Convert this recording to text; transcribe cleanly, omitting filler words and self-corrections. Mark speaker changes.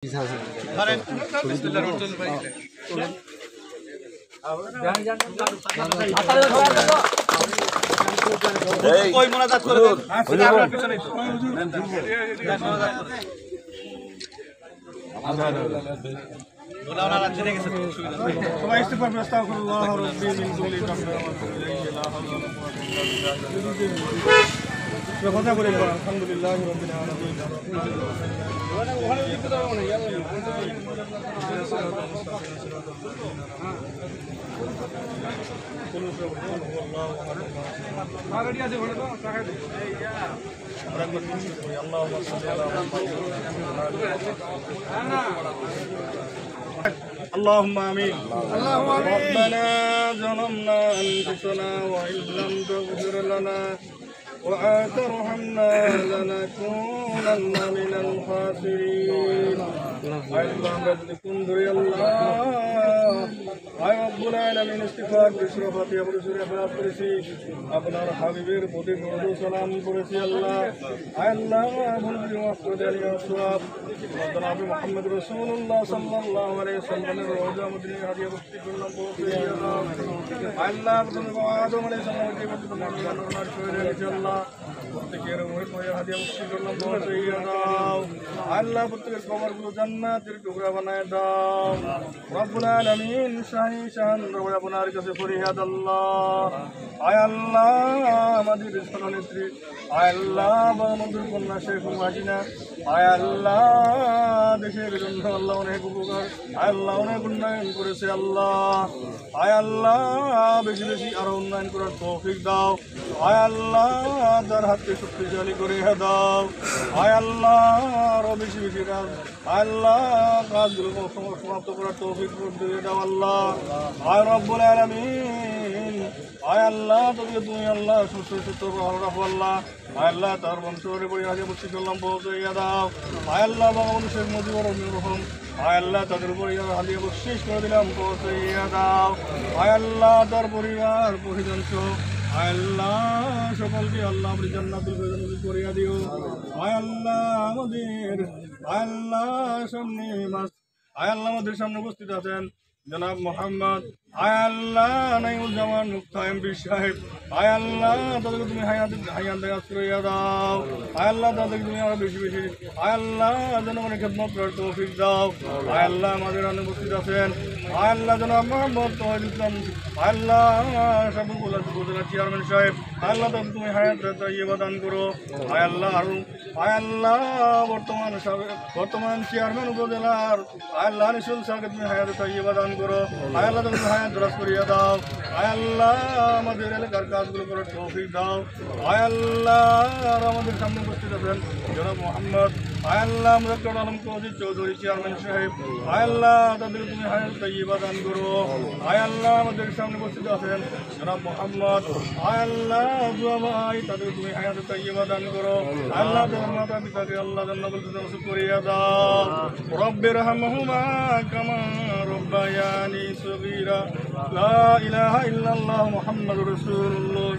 Speaker 1: সবাই ইস্তিগফার আস্তাগফিরুল্লাহ রাব্বি মিন কুল্লি যামবিন কথা বলে আলহামদুলিল্লাহ রাব্বিল আলামিন اللهم آمين. ربنا ظلمنا أنفسنا وإن لم تغفر لنا وترحمنا لنكونن من الخاسرين. রব্বুল আলামিন ইস্তিগফার করেছি, ফাতিহা পড়েছি, ইখলাস করেছি, আপনার হাবিবের প্রতি দরুদ ও সালাম করেছি। আল্লাহ আল্লাহ ভুল মাফ করে দেন ইয়া সওয়াব। জনাব মুহাম্মদ রাসূলুল্লাহ সাল্লাল্লাহু আলাইহি ওয়াসাল্লামের রওজা মদিনা হাদিয়া বক্তি করলাম পৌঁছে আল্লাহ তুমি আদম আলাইহিস সালামের জীবন নার করে আল্লাহ প্রত্যেকের ওই হাদিয়া বক্তি করলাম পৌঁছে দাও। আল্লাহ প্রত্যেকের কবরগুলো জান্নাতের টুকরা বানায় দাও। রব্বুল আলামিন শাহি শান রব আপনার কাছে ফরিয়াদ আল্লাহ, আয় আল্লাহ আমাদের নেত্রী, আয় আল্লাহ বঙ্গবন্ধুর কন্যা শেখ হাসিনা, আয় আল্লাহ দেশের জন্য আল্লাহ অনেক উপকার, আয় আল্লাহ অনেক উন্নয়ন করেছে আল্লাহ, আয় আল্লাহ বেশি বেশি আরো উন্নয়ন করার তৌফিক দাও। আয় আল্লাহ তার হাতকে শক্তিশালী করে দাও। আয় আল্লাহ আরো বেশি বেশি কাজ, আয় আল্লাহ কাজগুলো সমাপ্ত করার তৌফিক দিয়ে দাও আল্লাহ। আয় রব্বুল আলামিন, আয় আল্লাহ তুমি আল্লাহ সুস্থ ভালো রাখো আল্লাহ। আয় আল্লাহ তার বংশের পরি আগে বসে করলাম পৌঁছাইয়া দাও। আয় আল্লাহ বঙ্গবন্ধু শেখ মুজিবুর রহমান, আয় আল্লাহ তাদের উপর হাদিয়া বকশিশ করে দিলাম পৌঁছাইয়া দাও। আয় আল্লাহ তার পরিবার পরিজন সহ আয় আল্লাহ সকলকে আল্লাহ আপনি জান্নাতুল ফেরদৌস করিয়া দিও। আয় আল্লাহ আমাদের আয় আল্লাহ সামনে আয় আল্লাহ আমাদের সামনে উপস্থিত আছেন জনাব মোহাম্মদ আয় আল্লাহ নাইমুজ্জামান মুক্তা এমপি সাহেব, আয় আল্লাহ তাদেরকে তুমি হায়াত দেখাত করিয়া দাও। আয় আল্লাহ তাদেরকে তুমি আরো বেশি বেশি আয় আল্লাহ জনগণের খেদমত করার তৌফিক দাও। আয় আল্লাহ আমাদের অনুপস্থিত আছেন আয় আল্লাহ জনাব মোহাম্মদ তৌহিদ ইসলাম, আয় আল্লাহ সাবুল উপজেলা চেয়ারম্যান সাহেব, আয় আল্লাহ তাদের তুমি হায়াত তাইয়্যিবা দান করো। আয় আল্লাহ আরো আয় আল্লাহ বর্তমান চেয়ারম্যান উপজেলার আয় আল্লাহ নিশুল সাহেবকে তুমি হায়াত তাইয়্যিবা দান করো। আয় আল্লাহ তুমি হায়াত দরাজ করিয়া দাও। আয় আল্লাহ আমাদের এলাকার কাজগুলো করার তৌফিক দাও। আয় আল্লাহ আমাদের সামনে উপস্থিত আছেন জনাব মোহাম্মদ আয় আল্লাহ মুজাক্কির আলম কওজি চৌধুরী চেয়ারম্যান সাহেব, আয় আল্লাহ তাদের তুমি হায়াত তাইয়্যিবা দান করো। আয় আল্লাহ আমাদের সামনে উপস্থিত আছেন জনাব মোহাম্মদ আয় আল্লাহ দুয়া ভাই তাদের তুমি হায়াত তাইয়্যিবা দান করো। আল্লাহ তাদের মাতা পিতাকে আল্লাহ জান্নাতুল ফেরদৌস করিয়া দাও। রব্বিরহামহুমা কামা রব্বায়ানি সগীরা। লা ইলাহা ইল্লাল্লাহ মুহাম্মাদুর রাসূলুল্লাহ।